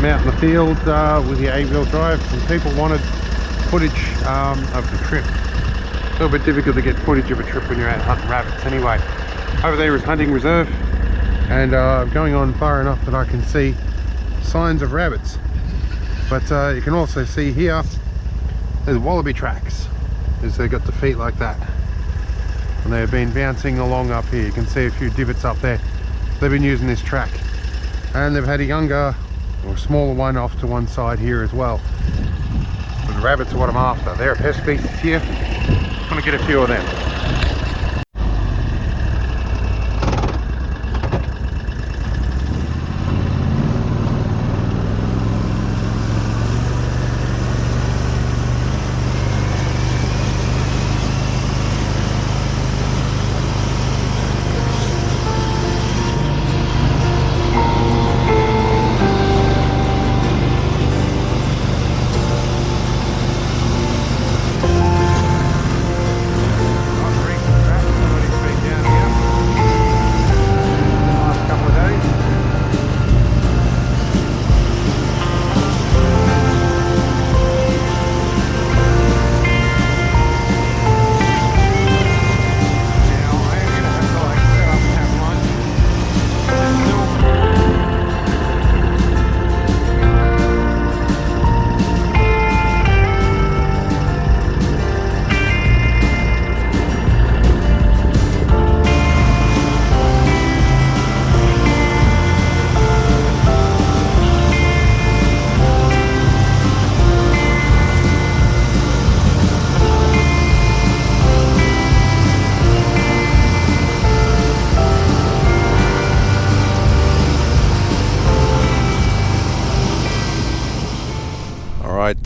I'm out in the field with the 8-wheel drive. Some people wanted footage of the trip. A little bit difficult to get footage of a trip when you're out hunting rabbits anyway. Over there is hunting reserve, and I'm going on far enough that I can see signs of rabbits. But you can also see here, there's wallaby tracks, as they've got the feet like that. And they've been bouncing along up here. You can see a few divots up there. They've been using this track. And they've had a younger or smaller one off to one side here as well. But the rabbits are what I'm after. They're a pest species here. I'm gonna get a few of them.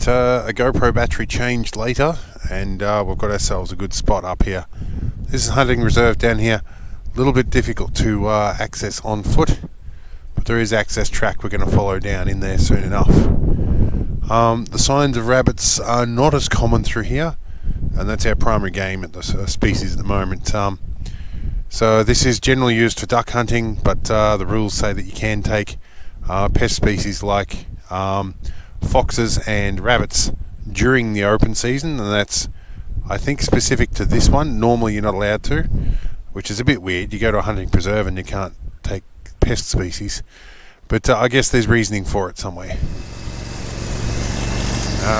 A GoPro battery changed later, and we've got ourselves a good spot up here. This is hunting reserve down here. A little bit difficult to access on foot, but there is access track we're going to follow down in there soon enough. The signs of rabbits are not as common through here, and that's our primary game at the species at the moment. So this is generally used for duck hunting, but the rules say that you can take pest species like foxes and rabbits during the open season, and that's, I think, specific to this one. Normally you're not allowed to, which is a bit weird. You go to a hunting preserve and you can't take pest species, but I guess there's reasoning for it somewhere.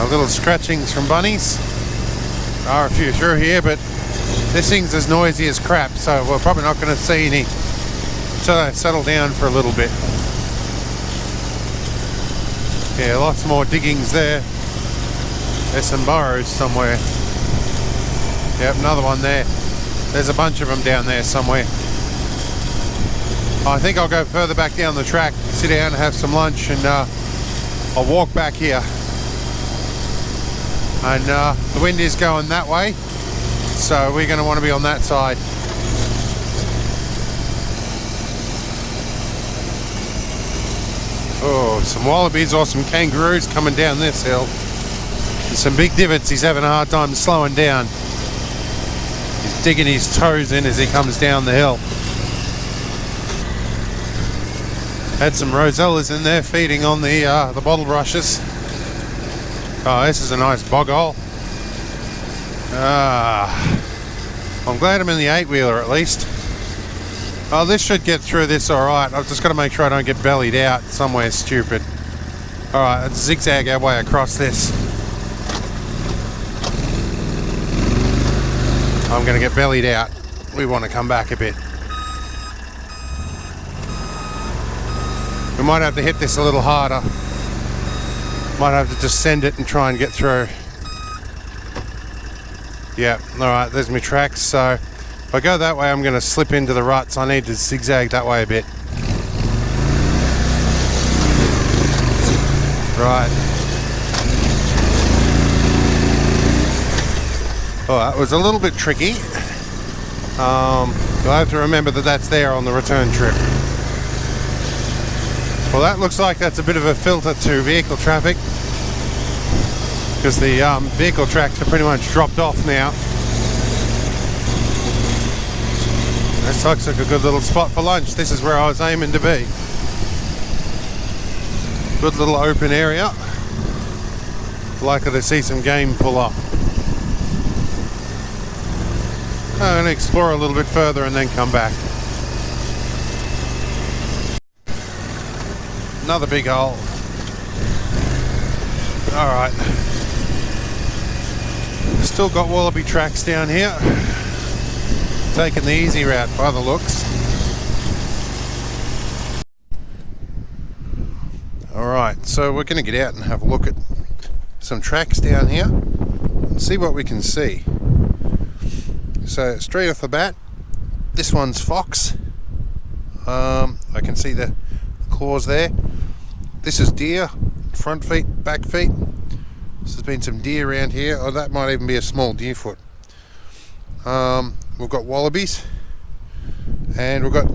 Little scratchings from bunnies. There are a few through here, but this thing's as noisy as crap, so we're probably not going to see any until they settle down for a little bit. Yeah, lots more diggings there. There's some burrows somewhere. Yep, another one there. There's a bunch of them down there somewhere. I think I'll go further back down the track, sit down and have some lunch, and I'll walk back here. And the wind is going that way, so we're going to want to be on that side. Oh, some wallabies or some kangaroos coming down this hill. There's some big divots. He's having a hard time slowing down. He's digging his toes in as he comes down the hill. Had some rosellas in there feeding on the bottle brushes. Oh, this is a nice bog hole. I'm glad I'm in the 8-wheeler at least. Oh, this should get through this alright. I've just got to make sure I don't get bellied out somewhere stupid. Alright, let's zigzag our way across this. I'm going to get bellied out. We want to come back a bit. We might have to hit this a little harder. Might have to just send it and try and get through. Yeah, alright, there's my tracks. So if I go that way, I'm going to slip into the ruts. I need to zigzag that way a bit. Right. Oh, that was a little bit tricky. You'll have to remember that that's there on the return trip. Well, that looks like that's a bit of a filter to vehicle traffic, because the vehicle tracks are pretty much dropped off now. This looks like a good little spot for lunch. This is where I was aiming to be. Good little open area. Likely to see some game pull up. I'm going to explore a little bit further and then come back. Another big hole. Alright. Still got wallaby tracks down here. Taking the easy route by the looks. Alright, so we're going to get out and have a look at some tracks down here and see what we can see. So straight off the bat, this one's fox. I can see the claws there. This is deer, front feet, back feet. This has been some deer around here, or that might even be a small deer foot. We've got wallabies, and we've got,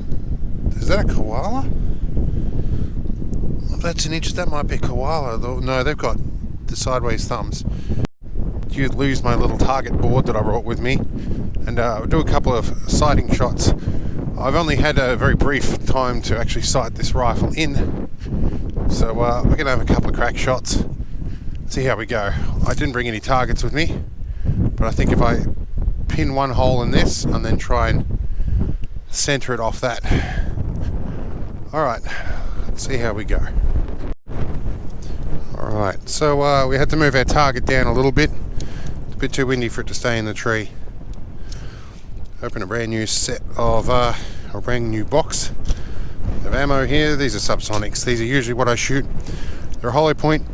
is that a koala? That's an that might be a koala. No, they've got the sideways thumbs. You lose my little target board that I brought with me, and I'll do a couple of sighting shots. I've only had a very brief time to actually sight this rifle in, so we're going to have a couple of crack shots, see how we go. I didn't bring any targets with me, but I think if I pin one hole in this and then try and center it off that. Alright, let's see how we go. Alright, so we had to move our target down a little bit. It's a bit too windy for it to stay in the tree. Open a brand new set of, a brand new box of ammo here. These are subsonics. These are usually what I shoot. They're a hollow point.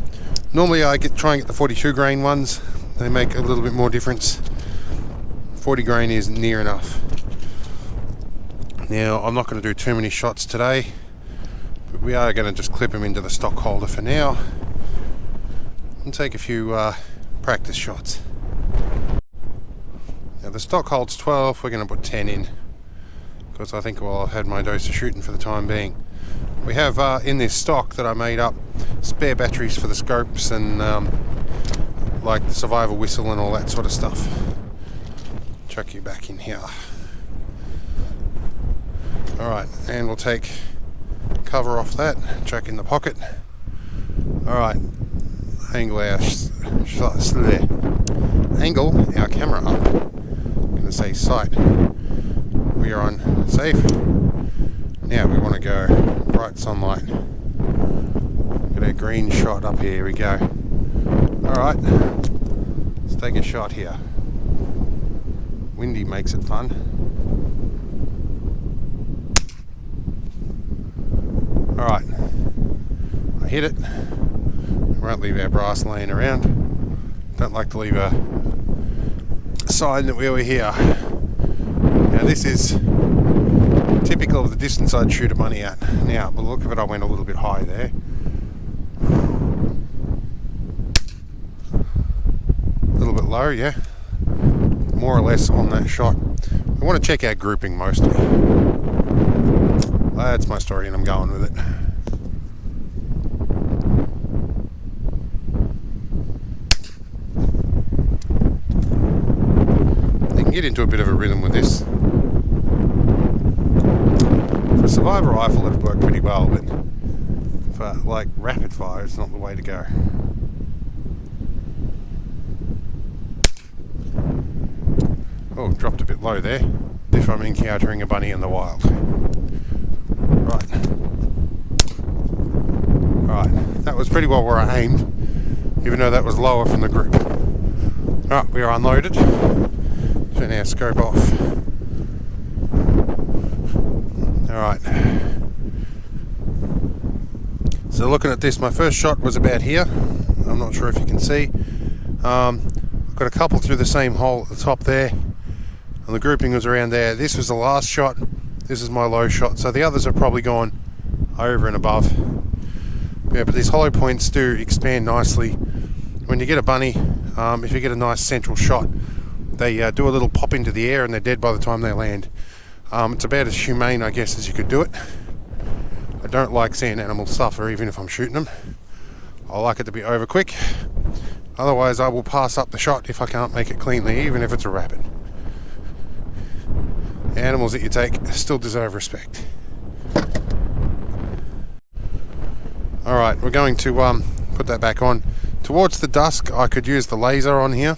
Normally I try and get the 42 grain ones. They make a little bit more difference. 40 grain is near enough. Now I'm not going to do too many shots today, but we are going to just clip them into the stock holder for now and take a few practice shots. Now the stock holds 12, we're going to put 10 in because I think I've had my dose of shooting for the time being. We have in this stock that I made up spare batteries for the scopes and like the survival whistle and all that sort of stuff. Chuck you back in here. Alright, and we'll take cover off that, chuck in the pocket. Alright, angle our camera up. I'm going to say sight. We are on safe. Now we want to go bright sunlight. Get a green shot up here. Here we go. Alright, let's take a shot here. Windy makes it fun. Alright, I hit it. I won't leave our brass laying around. Don't like to leave a sign that we were here. Now this is typical of the distance I'd shoot a bunny at. Now, by the look of it, I went a little bit high there. A little bit low, yeah. More or less on that shot. I want to check our grouping mostly. That's my story and I'm going with it. You can get into a bit of a rhythm with this. For a survivor rifle it'd work pretty well, but for like rapid fire it's not the way to go. Oh, dropped a bit low there. If I'm encountering a bunny in the wild. Right. Alright, that was pretty well where I aimed, even though that was lower from the group. Alright, we are unloaded. Turn our scope off. Alright. So looking at this, my first shot was about here. I'm not sure if you can see. I've got a couple through the same hole at the top there, and the grouping was around there. This was the last shot. This is my low shot, so the others have probably gone over and above. Yeah, but these hollow points do expand nicely. When you get a bunny, if you get a nice central shot, they do a little pop into the air and they're dead by the time they land. It's about as humane, I guess, as you could do it. I don't like seeing animals suffer even if I'm shooting them. I like it to be over quick. Otherwise I will pass up the shot if I can't make it cleanly, even if it's a rabbit. The animals that you take still deserve respect. Alright, we're going to put that back on. Towards the dusk I could use the laser on here,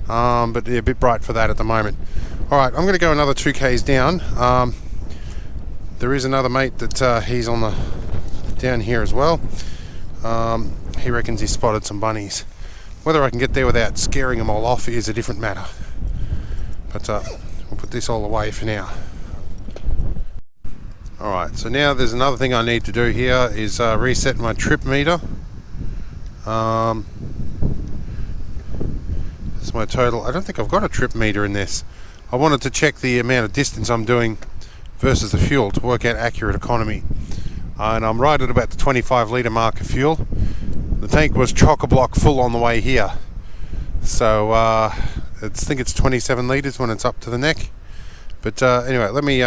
but they're a bit bright for that at the moment. Alright, I'm going to go another 2k's down. There is another mate that he's on the down here as well. He reckons he spotted some bunnies. Whether I can get there without scaring them all off is a different matter. But we'll put this all away for now. Alright, so now there's another thing I need to do here is reset my trip meter. That's my total. I don't think I've got a trip meter in this. I wanted to check the amount of distance I'm doing versus the fuel to work out accurate economy. And I'm right at about the 25 litre mark of fuel. The tank was chock-a-block full on the way here. So I think it's 27 litres when it's up to the neck. But anyway, let me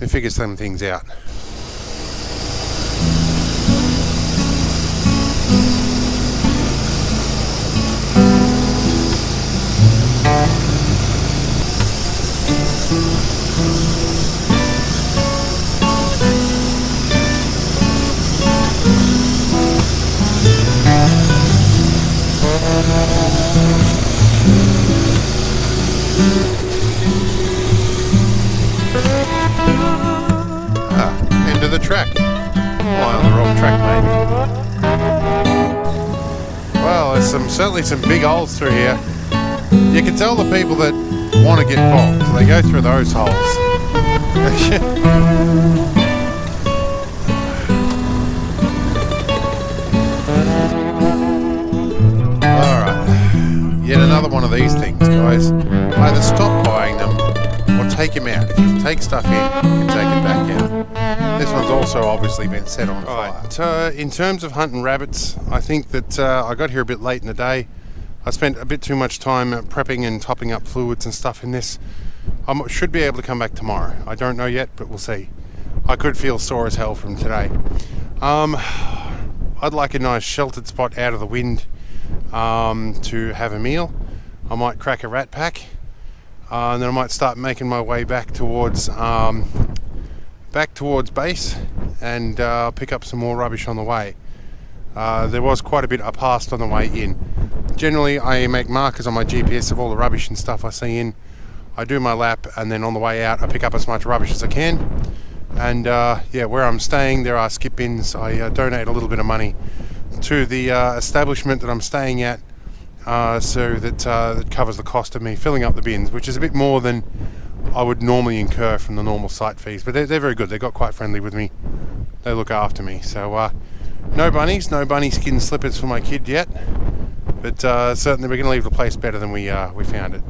figure some things out. End of the track. Oh, on the wrong track, maybe. Well, there's certainly some big holes through here. You can tell the people that want to get bogged, so they go through those holes. Alright, yet another one of these things, guys. Either stop buying them or take them out. If you can take stuff in, you can take it back out. This one's also obviously been set on fire. Right. In terms of hunting rabbits, I think that I got here a bit late in the day. I spent a bit too much time prepping and topping up fluids and stuff in this. I should be able to come back tomorrow. I don't know yet, but we'll see. I could feel sore as hell from today. I'd like a nice sheltered spot out of the wind to have a meal. I might crack a rat pack, and then I might start making my way back towards base and pick up some more rubbish on the way. There was quite a bit I passed on the way in. Generally I make markers on my GPS of all the rubbish and stuff I see in. I do my lap, and then on the way out I pick up as much rubbish as I can. And yeah, where I'm staying there are skip bins. I donate a little bit of money to the establishment that I'm staying at, so that covers the cost of me filling up the bins, which is a bit more than I would normally incur from the normal site fees. But they're very good. They got quite friendly with me. They look after me. So no bunnies, no bunny skin slippers for my kid yet. But certainly we're going to leave the place better than we found it.